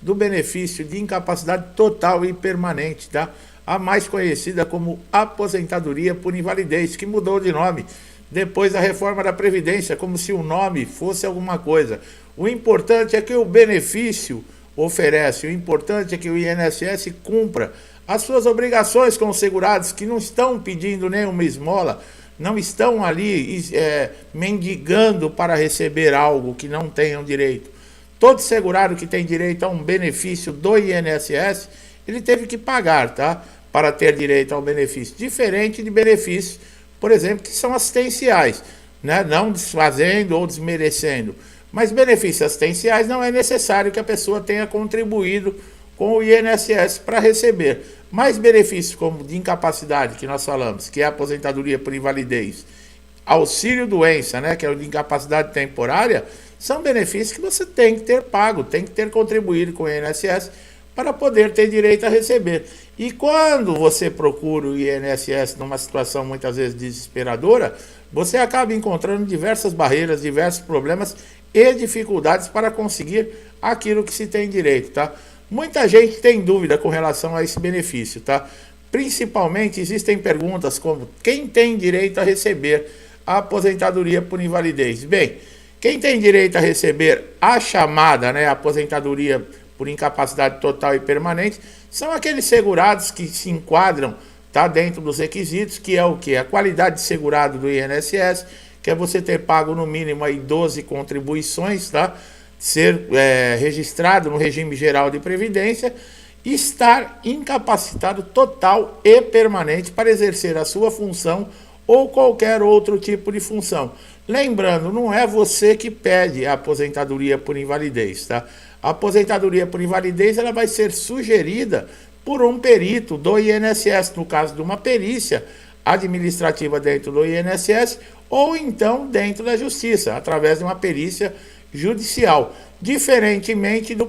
do benefício de incapacidade total e permanente, tá? A mais conhecida como aposentadoria por invalidez, que mudou de nome depois da reforma da Previdência, como se o nome fosse alguma coisa. O importante é que o benefício oferece, o importante é que o INSS cumpra as suas obrigações com os segurados, que não estão pedindo nenhuma esmola, não estão ali mendigando para receber algo que não tenham direito. Todo segurado que tem direito a um benefício do INSS, ele teve que pagar, tá? Para ter direito ao benefício. Diferente de benefícios, por exemplo, que são assistenciais, né? Não desfazendo ou desmerecendo. Mas benefícios assistenciais não é necessário que a pessoa tenha contribuído com o INSS para receber. Mais benefícios como de incapacidade, que nós falamos, que é a aposentadoria por invalidez, auxílio-doença, né, que é o de incapacidade temporária, são benefícios que você tem que ter pago, tem que ter contribuído com o INSS para poder ter direito a receber. E quando você procura o INSS numa situação muitas vezes desesperadora, você acaba encontrando diversas barreiras, diversos problemas e dificuldades para conseguir aquilo que se tem direito, tá? Muita gente tem dúvida com relação a esse benefício, tá? Principalmente existem perguntas como quem tem direito a receber a aposentadoria por invalidez? Bem, quem tem direito a receber a chamada, né, aposentadoria por incapacidade total e permanente, são aqueles segurados que se enquadram, tá, dentro dos requisitos, que é o quê? A qualidade de segurado do INSS, que é você ter pago no mínimo aí 12 contribuições, tá? Ser registrado no regime geral de previdência e estar incapacitado total e permanente para exercer a sua função ou qualquer outro tipo de função. Lembrando, não é você que pede a aposentadoria por invalidez, tá? A aposentadoria por invalidez ela vai ser sugerida por um perito do INSS, no caso de uma perícia administrativa dentro do INSS, ou então dentro da Justiça, através de uma perícia judicial. Diferentemente do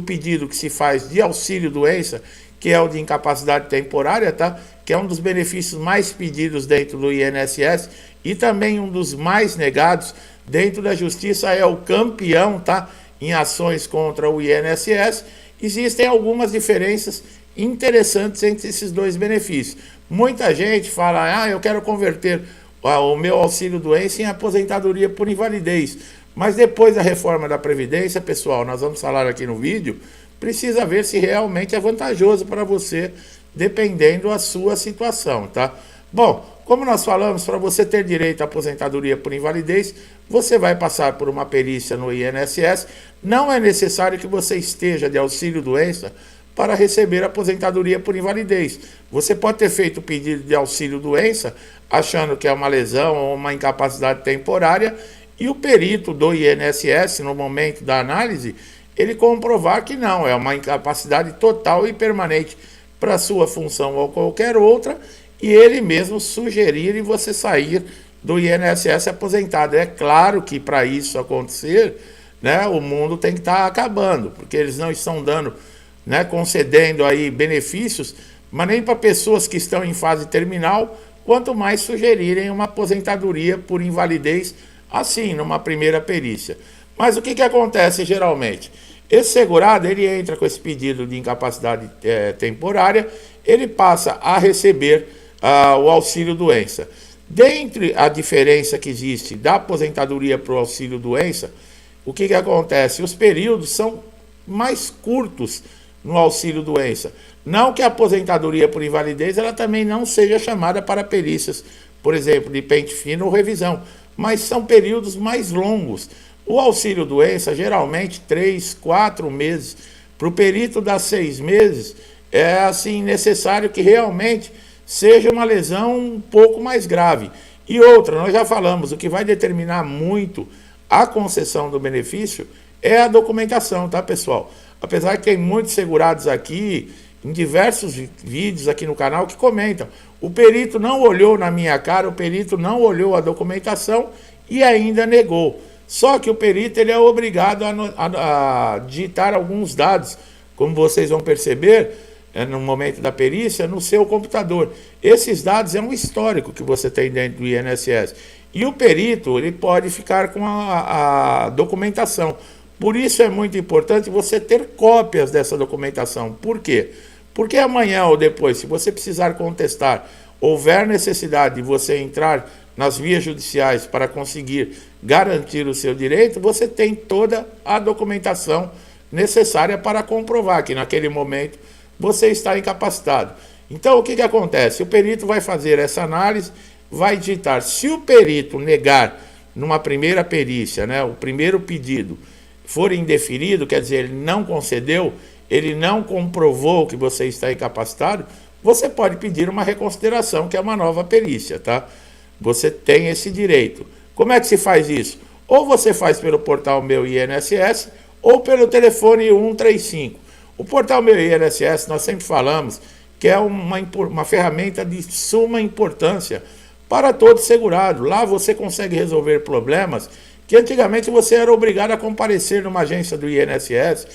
pedido que se faz de auxílio-doença, que é o de incapacidade temporária, tá? Que é um dos benefícios mais pedidos dentro do INSS e também um dos mais negados dentro da Justiça, é o campeão, tá? Em ações contra o INSS. Existem algumas diferenças interessantes entre esses dois benefícios. Muita gente fala, eu quero converter o meu auxílio-doença em aposentadoria por invalidez. Mas depois da reforma da Previdência, pessoal, nós vamos falar aqui no vídeo, precisa ver se realmente é vantajoso para você, dependendo da sua situação, tá? Bom, como nós falamos, para você ter direito à aposentadoria por invalidez, você vai passar por uma perícia no INSS. Não é necessário que você esteja de auxílio-doença para receber a aposentadoria por invalidez. Você pode ter feito o pedido de auxílio-doença achando que é uma lesão ou uma incapacidade temporária, e o perito do INSS, no momento da análise, ele comprovar que não, é uma incapacidade total e permanente para sua função ou qualquer outra, e ele mesmo sugerir e você sair do INSS aposentado. É claro que para isso acontecer, né, o mundo tem que estar acabando, porque eles não estão dando, né, concedendo aí benefícios, mas nem para pessoas que estão em fase terminal, quanto mais sugerirem uma aposentadoria por invalidez, assim, numa primeira perícia. Mas o que acontece geralmente? Esse segurado, ele entra com esse pedido de incapacidade temporária, ele passa a receber o auxílio-doença. Dentre a diferença que existe da aposentadoria para o auxílio-doença, o que acontece? Os períodos são mais curtos no auxílio-doença. Não que a aposentadoria por invalidez ela também não seja chamada para perícias, por exemplo, de pente fino ou revisão, mas são períodos mais longos. O auxílio-doença, geralmente 3, 4 meses. Para o perito dar 6 meses, é assim necessário que realmente seja uma lesão um pouco mais grave. E outra, nós já falamos, o que vai determinar muito a concessão do benefício é a documentação, tá, pessoal? Apesar que tem muitos segurados aqui, em diversos vídeos aqui no canal, que comentam, o perito não olhou na minha cara, o perito não olhou a documentação e ainda negou. Só que o perito ele é obrigado a digitar alguns dados, como vocês vão perceber, no momento da perícia, no seu computador. Esses dados é um histórico que você tem dentro do INSS. E o perito ele pode ficar com a documentação. Por isso é muito importante você ter cópias dessa documentação. Por quê? Porque amanhã ou depois, se você precisar contestar, houver necessidade de você entrar nas vias judiciais para conseguir garantir o seu direito, você tem toda a documentação necessária para comprovar que naquele momento você está incapacitado. Então o que acontece? O perito vai fazer essa análise, vai digitar. Se o perito negar numa primeira perícia, né, o primeiro pedido for indeferido, quer dizer, ele não concedeu, ele não comprovou que você está incapacitado, você pode pedir uma reconsideração, que é uma nova perícia, tá? Você tem esse direito. Como é que se faz isso? Ou você faz pelo portal Meu INSS ou pelo telefone 135. O portal Meu INSS, nós sempre falamos que é uma ferramenta de suma importância para todo segurado. Lá você consegue resolver problemas que antigamente você era obrigado a comparecer numa agência do INSS,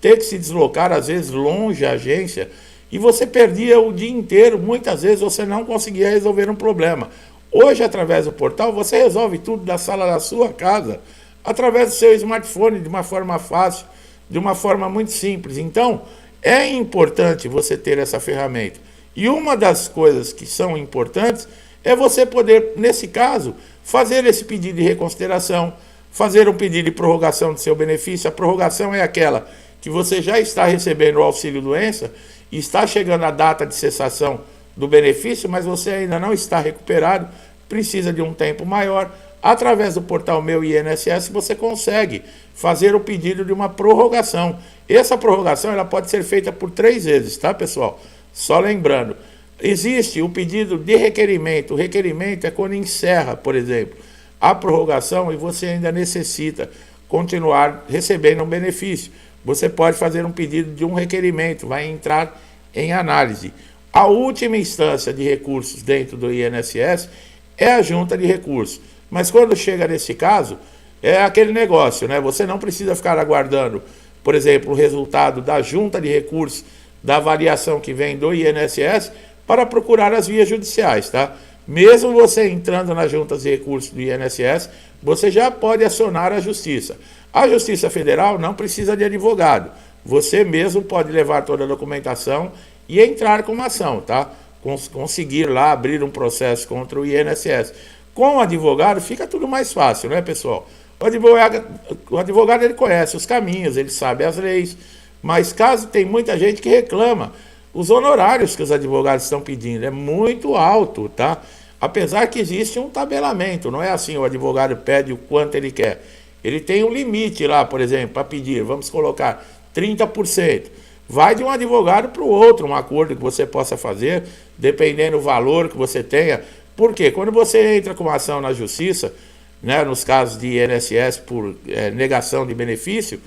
ter que se deslocar, às vezes, longe da agência, e você perdia o dia inteiro, muitas vezes você não conseguia resolver um problema. Hoje, através do portal, você resolve tudo da sala da sua casa, através do seu smartphone, de uma forma fácil, de uma forma muito simples. Então, é importante você ter essa ferramenta. E uma das coisas que são importantes é você poder, nesse caso, fazer esse pedido de reconsideração, fazer um pedido de prorrogação do seu benefício. A prorrogação é aquela que você já está recebendo o auxílio-doença e está chegando a data de cessação do benefício, mas você ainda não está recuperado, precisa de um tempo maior. Através do portal Meu INSS, você consegue fazer o pedido de uma prorrogação. Essa prorrogação ela pode ser feita por 3 vezes, tá, pessoal? Só lembrando, existe o pedido de requerimento. O requerimento é quando encerra, por exemplo, a prorrogação e você ainda necessita continuar recebendo um benefício. Você pode fazer um pedido de um requerimento, vai entrar em análise. A última instância de recursos dentro do INSS é a junta de recursos. Mas quando chega nesse caso, é aquele negócio, né? Você não precisa ficar aguardando, por exemplo, o resultado da junta de recursos, da avaliação que vem do INSS, para procurar as vias judiciais, tá? Mesmo você entrando nas juntas de recursos do INSS, você já pode acionar a Justiça. A Justiça Federal não precisa de advogado. Você mesmo pode levar toda a documentação e entrar com uma ação, tá? Conseguir lá abrir um processo contra o INSS. Com o advogado fica tudo mais fácil, né, pessoal? O advogado ele conhece os caminhos, ele sabe as leis, mas caso tem muita gente que reclama, os honorários que os advogados estão pedindo é muito alto, tá? Apesar que existe um tabelamento, não é assim, o advogado pede o quanto ele quer. Ele tem um limite lá, por exemplo, para pedir, vamos colocar 30%. Vai de um advogado para o outro, um acordo que você possa fazer, dependendo do valor que você tenha. Por quê? Quando você entra com uma ação na justiça, né, nos casos de INSS por negação de benefício,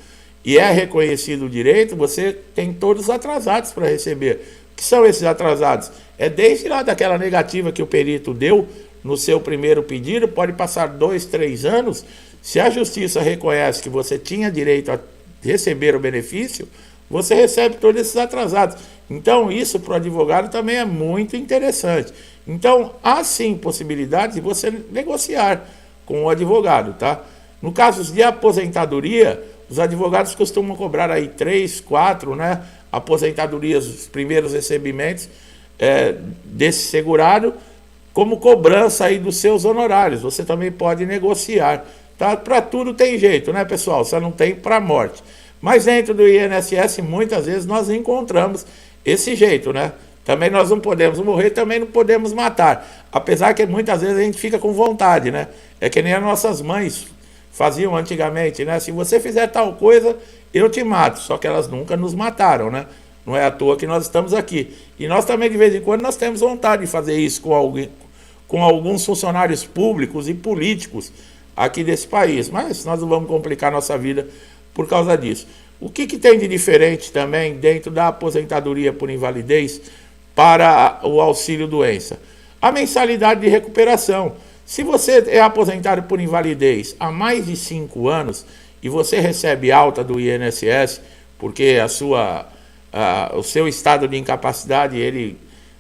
e é reconhecido o direito, você tem todos os atrasados para receber. O que são esses atrasados? É desde lá daquela negativa que o perito deu no seu primeiro pedido, pode passar 2, 3 anos. Se a justiça reconhece que você tinha direito a receber o benefício, você recebe todos esses atrasados. Então, isso para o advogado também é muito interessante. Então, há sim possibilidade de você negociar com o advogado, tá? No caso de aposentadoria, os advogados costumam cobrar aí 3, 4, né? Aposentadorias, os primeiros recebimentos desse segurado, como cobrança aí dos seus honorários. Você também pode negociar, tá? Para tudo tem jeito, né, pessoal? Só não tem para morte. Mas dentro do INSS, muitas vezes nós encontramos esse jeito, né? Também nós não podemos morrer, também não podemos matar. Apesar que muitas vezes a gente fica com vontade, né? É que nem as nossas mães faziam antigamente, né? Se você fizer tal coisa, eu te mato. Só que elas nunca nos mataram, né? Não é à toa que nós estamos aqui. E nós também, de vez em quando, nós temos vontade de fazer isso com alguns funcionários públicos e políticos aqui desse país. Mas nós não vamos complicar nossa vida por causa disso. O que tem de diferente também dentro da aposentadoria por invalidez para o auxílio-doença? A mensalidade de recuperação. Se você é aposentado por invalidez há mais de 5 anos e você recebe alta do INSS, porque o seu estado de incapacidade ele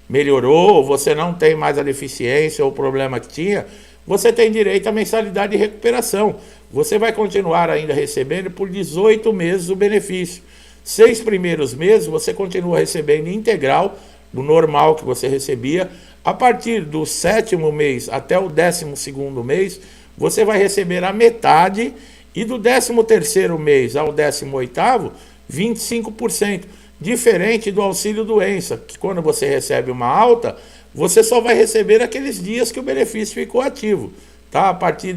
melhorou, você não tem mais a deficiência ou o problema que tinha, você tem direito à mensalidade de recuperação. Você vai continuar ainda recebendo por 18 meses o benefício. 6 primeiros meses você continua recebendo integral, do normal que você recebia. A partir do 7º mês até o 12º mês, você vai receber a metade, e do 13º mês ao 18º, 25%. Diferente do auxílio doença, que quando você recebe uma alta, você só vai receber aqueles dias que o benefício ficou ativo. Tá? A partir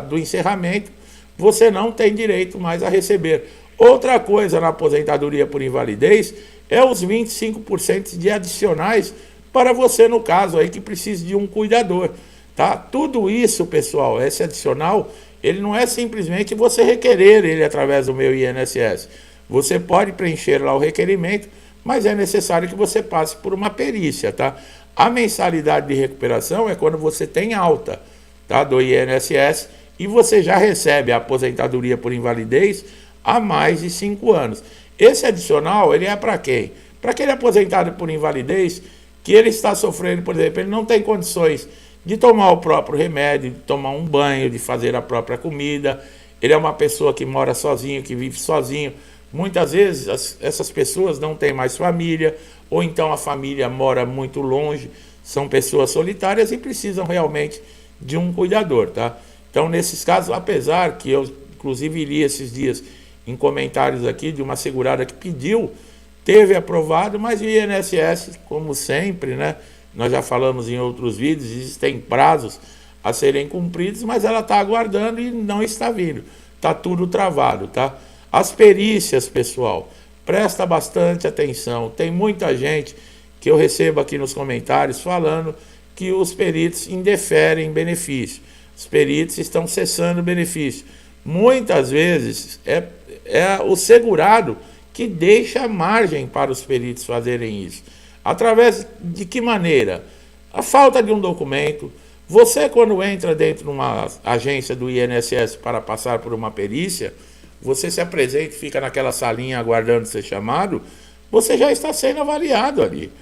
do encerramento, você não tem direito mais a receber. Outra coisa na aposentadoria por invalidez é os 25% de adicionais para você, no caso aí, que precisa de um cuidador. Tá? Tudo isso, pessoal, esse adicional, ele não é simplesmente você requerer ele através do meu INSS. Você pode preencher lá o requerimento, mas é necessário que você passe por uma perícia, tá? A mensalidade de recuperação é quando você tem alta, tá, do INSS e você já recebe a aposentadoria por invalidez há mais de 5 anos. Esse adicional, ele é para quem? Para aquele aposentado por invalidez que ele está sofrendo, por exemplo, ele não tem condições de tomar o próprio remédio, de tomar um banho, de fazer a própria comida. Ele é uma pessoa que mora sozinho, que vive sozinho. Muitas vezes essas pessoas não têm mais família, ou então a família mora muito longe, são pessoas solitárias e precisam realmente de um cuidador, tá? Então, nesses casos, apesar que eu, inclusive, li esses dias em comentários aqui de uma segurada que pediu, teve aprovado, mas o INSS, como sempre, né? Nós já falamos em outros vídeos, existem prazos a serem cumpridos, mas ela está aguardando e não está vindo. Está tudo travado, tá? As perícias, pessoal, presta bastante atenção. Tem muita gente que eu recebo aqui nos comentários falando que os peritos indeferem benefício. Os peritos estão cessando o benefício. Muitas vezes é o segurado que deixa margem para os peritos fazerem isso. Através de que maneira? A falta de um documento. Você, quando entra dentro de uma agência do INSS para passar por uma perícia, você se apresenta e fica naquela salinha aguardando ser chamado, você já está sendo avaliado ali.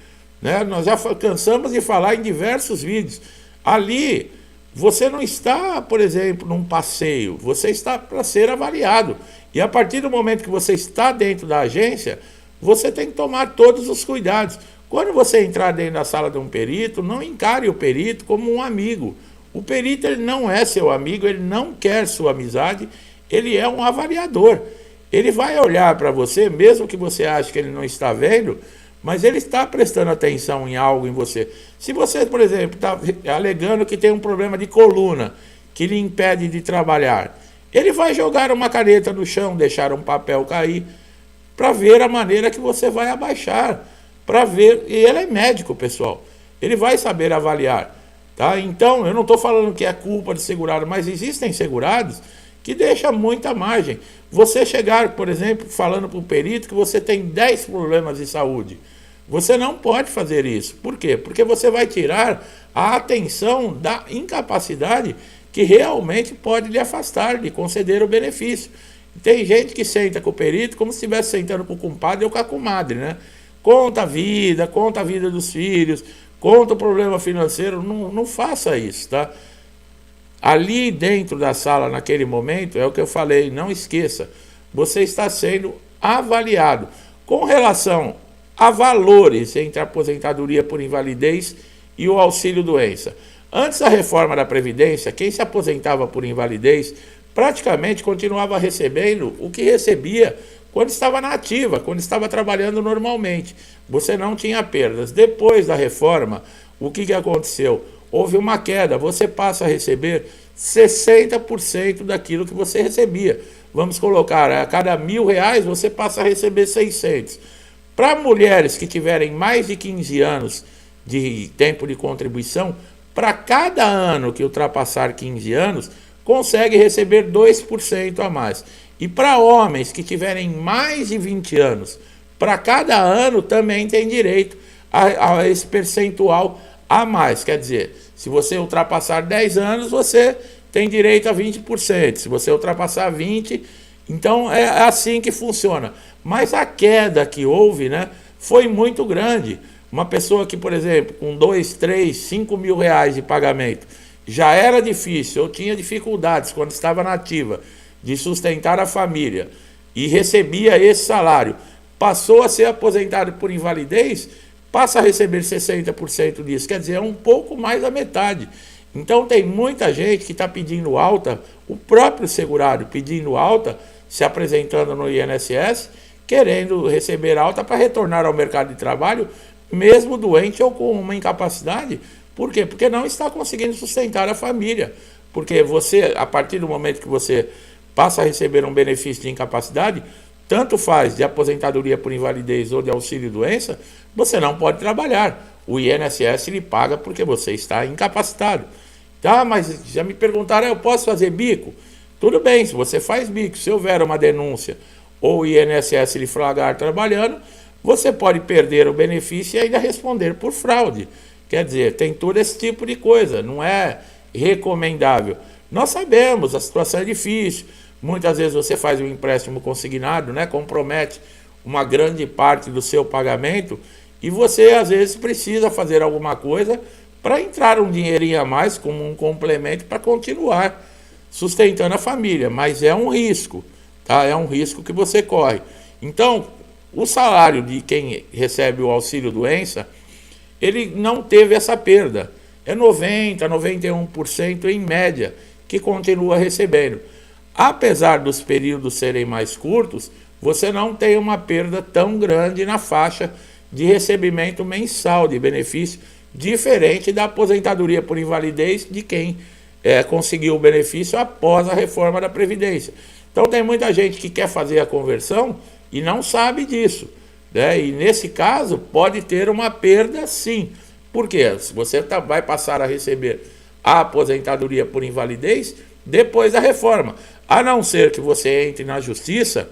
Né? Nós já cansamos de falar em diversos vídeos. Ali, você não está, por exemplo, num passeio, você está para ser avaliado. E a partir do momento que você está dentro da agência, você tem que tomar todos os cuidados. Quando você entrar dentro da sala de um perito, não encare o perito como um amigo. O perito, ele não é seu amigo, ele não quer sua amizade, ele é um avaliador. Ele vai olhar para você, mesmo que você ache que ele não está vendo, mas ele está prestando atenção em algo em você. Se você, por exemplo, está alegando que tem um problema de coluna, que lhe impede de trabalhar, ele vai jogar uma caneta no chão, deixar um papel cair, para ver a maneira que você vai abaixar, para ver, e ele é médico, pessoal, ele vai saber avaliar. Tá? Então, eu não estou falando que é culpa de segurado, mas existem segurados que deixam muita margem. Você chegar, por exemplo, falando para o perito que você tem 10 problemas de saúde. Você não pode fazer isso. Por quê? Porque você vai tirar a atenção da incapacidade que realmente pode lhe afastar, de conceder o benefício. Tem gente que senta com o perito como se estivesse sentando com o compadre ou com a comadre, né? Conta a vida dos filhos, conta o problema financeiro. Não faça isso, tá? Ali dentro da sala, naquele momento, é o que eu falei, não esqueça, você está sendo avaliado com relação a valores entre a aposentadoria por invalidez e o auxílio-doença. Antes da reforma da Previdência, quem se aposentava por invalidez praticamente continuava recebendo o que recebia quando estava na ativa, quando estava trabalhando normalmente. Você não tinha perdas. Depois da reforma, o que aconteceu? Houve uma queda, você passa a receber 60% daquilo que você recebia. Vamos colocar, a cada R$1.000 você passa a receber 600. Para mulheres que tiverem mais de 15 anos de tempo de contribuição, para cada ano que ultrapassar 15 anos, consegue receber 2% a mais. E para homens que tiverem mais de 20 anos, para cada ano também tem direito a esse percentual a mais. Quer dizer, se você ultrapassar 10 anos, você tem direito a 20%. Se você ultrapassar 20%, então é assim que funciona. Mas a queda que houve, né, foi muito grande. Uma pessoa que, por exemplo, com 2, 3, 5 mil reais de pagamento, já era difícil, ou tinha dificuldades quando estava na ativa de sustentar a família e recebia esse salário, passou a ser aposentado por invalidez, passa a receber 60% disso, quer dizer, é um pouco mais da metade. Então tem muita gente que está pedindo alta, o próprio segurado pedindo alta, se apresentando no INSS, querendo receber alta para retornar ao mercado de trabalho, mesmo doente ou com uma incapacidade. Por quê? Porque não está conseguindo sustentar a família. Porque você, a partir do momento que você passa a receber um benefício de incapacidade, tanto faz de aposentadoria por invalidez ou de auxílio-doença, você não pode trabalhar. O INSS lhe paga porque você está incapacitado. Tá, mas já me perguntaram, eu posso fazer bico? Tudo bem, se você faz bico, se houver uma denúncia ou o INSS lhe flagrar trabalhando, você pode perder o benefício e ainda responder por fraude. Quer dizer, tem todo esse tipo de coisa, não é recomendável. Nós sabemos, a situação é difícil, muitas vezes você faz um empréstimo consignado, né, compromete uma grande parte do seu pagamento e você às vezes precisa fazer alguma coisa para entrar um dinheirinho a mais como um complemento para continuar sustentando a família, mas é um risco, tá? É um risco que você corre. Então, o salário de quem recebe o auxílio-doença, ele não teve essa perda. É 90%, 91% em média que continua recebendo. Apesar dos períodos serem mais curtos, você não tem uma perda tão grande na faixa de recebimento mensal de benefício, diferente da aposentadoria por invalidez de quem conseguiu o benefício após a reforma da Previdência. Então tem muita gente que quer fazer a conversão e não sabe disso, né? E nesse caso pode ter uma perda sim. Por quê? Você vai passar a receber a aposentadoria por invalidez depois da reforma. A não ser que você entre na justiça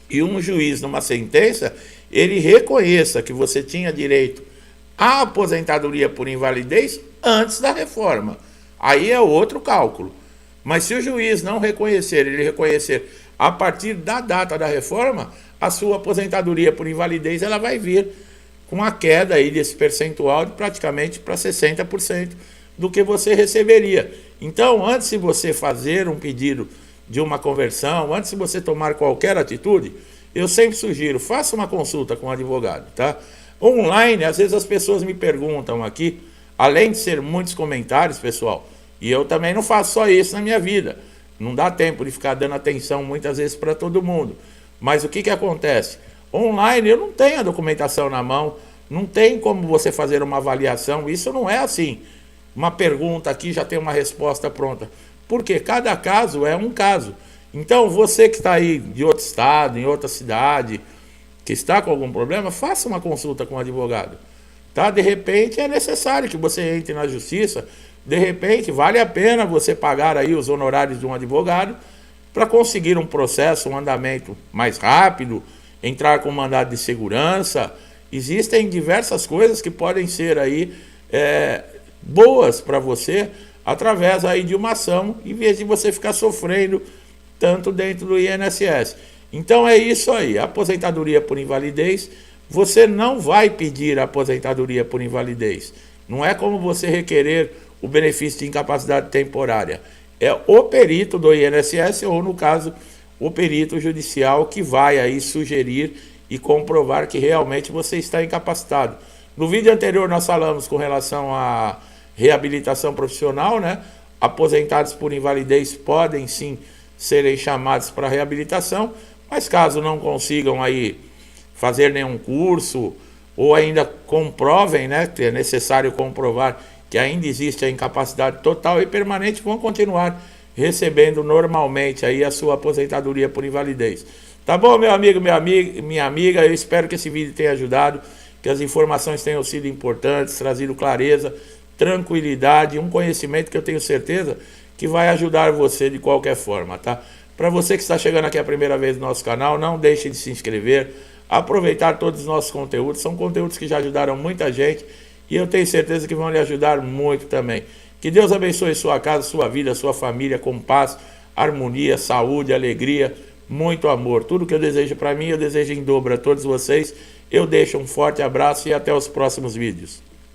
e um juiz, numa sentença, ele reconheça que você tinha direito à aposentadoria por invalidez antes da reforma. Aí é outro cálculo. Mas se o juiz não reconhecer, ele reconhecer a partir da data da reforma, a sua aposentadoria por invalidez ela vai vir com a queda aí desse percentual de praticamente para 60% do que você receberia. Então, antes de você fazer um pedido de uma conversão, antes de você tomar qualquer atitude, eu sempre sugiro, faça uma consulta com um advogado, tá? Online, às vezes as pessoas me perguntam aqui, além de ser muitos comentários, pessoal, e eu também não faço só isso na minha vida, não dá tempo de ficar dando atenção muitas vezes para todo mundo, mas o que acontece? Online eu não tenho a documentação na mão, não tem como você fazer uma avaliação, isso não é assim, uma pergunta aqui já tem uma resposta pronta, porque cada caso é um caso. Então você que está aí de outro estado, em outra cidade, que está com algum problema, faça uma consulta com um advogado. Tá? De repente é necessário que você entre na justiça, de repente vale a pena você pagar aí os honorários de um advogado para conseguir um processo, um andamento mais rápido, entrar com mandado de segurança. Existem diversas coisas que podem ser aí boas para você através aí de uma ação, em vez de você ficar sofrendo tanto dentro do INSS. Então é isso aí, a aposentadoria por invalidez, você não vai pedir a aposentadoria por invalidez. Não é como você requerer o benefício de incapacidade temporária. É o perito do INSS ou, no caso, o perito judicial que vai aí sugerir e comprovar que realmente você está incapacitado. No vídeo anterior nós falamos com relação à reabilitação profissional, né? Aposentados por invalidez podem sim serem chamados para reabilitação, mas caso não consigam aí fazer nenhum curso ou ainda comprovem, né, que é necessário comprovar que ainda existe a incapacidade total e permanente, vão continuar recebendo normalmente aí a sua aposentadoria por invalidez. Tá bom, meu amigo, minha amiga, eu espero que esse vídeo tenha ajudado, que as informações tenham sido importantes, trazido clareza, tranquilidade, um conhecimento que eu tenho certeza que vai ajudar você de qualquer forma, tá? Para você que está chegando aqui a primeira vez no nosso canal, não deixe de se inscrever, aproveitar todos os nossos conteúdos, são conteúdos que já ajudaram muita gente e eu tenho certeza que vão lhe ajudar muito também. Que Deus abençoe sua casa, sua vida, sua família, com paz, harmonia, saúde, alegria, muito amor. Tudo que eu desejo para mim, eu desejo em dobro a todos vocês. Eu deixo um forte abraço e até os próximos vídeos.